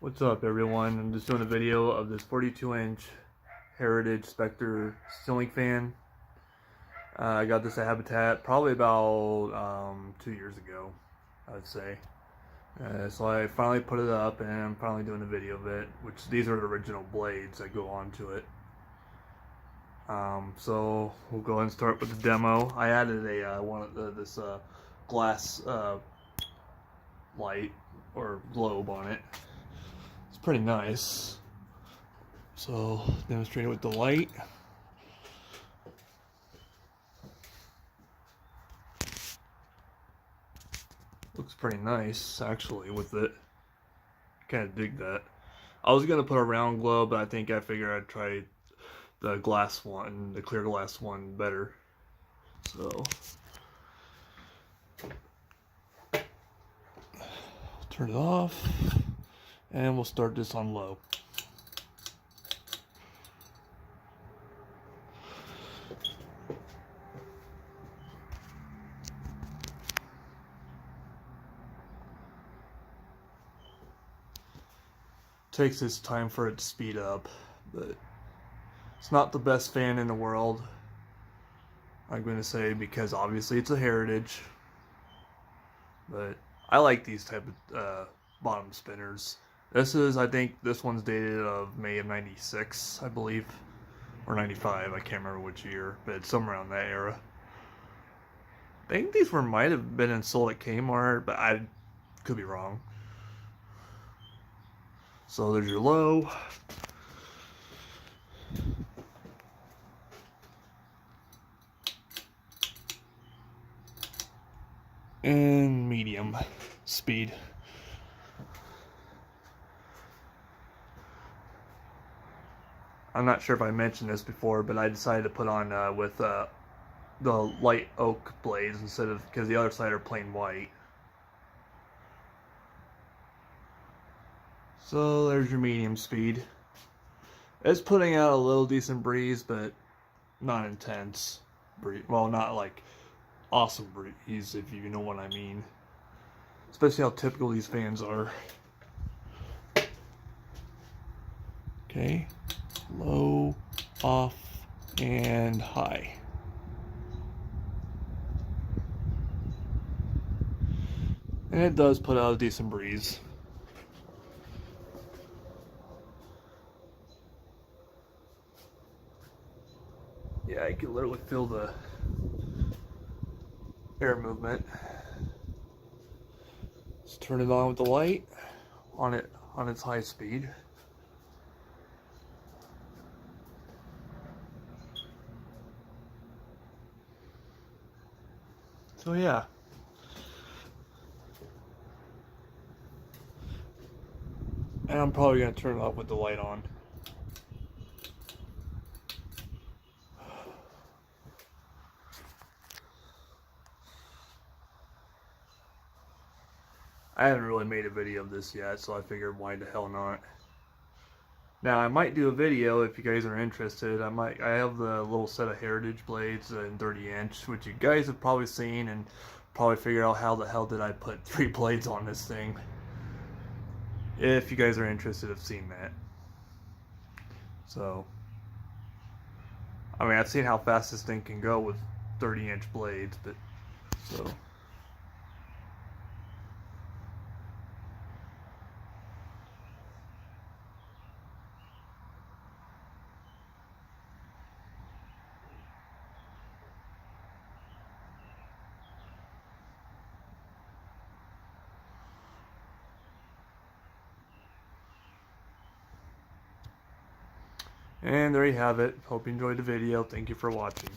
What's up, everyone? I'm just doing a video of this 42-inch Heritage Spector ceiling fan. I got this at Habitat probably about 2 years ago, I would say. So I finally put it up and I'm finally doing a video of it, which these are the original blades that go onto it. So we'll go ahead and start with the demo. I added this glass light or globe on it. It's pretty nice. So demonstrate it with the light. Looks pretty nice actually with it. Kind of dig that. I was gonna put a round globe, but I think I figured I'd try the glass one, the clear glass one better. So turn it off and we'll start this on low. Takes its time for it to speed up, but it's not the best fan in the world, I'm going to say, because obviously it's a Heritage, but I like these type of bottom spinners. I think this one's dated of May of 96, I believe, or 95, I can't remember which year, but it's somewhere around that era. I think these might have been sold at Kmart, but I could be wrong. So there's your low. And medium speed. I'm not sure if I mentioned this before, but I decided to put on with the light oak blades instead of, because the other side are plain white. So there's your medium speed. It's putting out a little decent breeze, but not intense breeze. Well, not like awesome breeze, if you know what I mean. Especially how typical these fans are. Okay, low, off, and high. And it does put out a decent breeze. Yeah, I can literally feel the air movement. Let's turn it on with the light on its high speed. So yeah. And I'm probably gonna turn it off with the light on. I haven't really made a video of this yet, so I figured why the hell not. Now I might do a video if you guys are interested. I have the little set of Heritage blades in 30-inch, which you guys have probably seen and probably figured out how the hell did I put 3 blades on this thing. If you guys are interested of seeing that. So, I mean, I've seen how fast this thing can go with 30-inch blades, but so. And there you have it. Hope you enjoyed the video. Thank you for watching.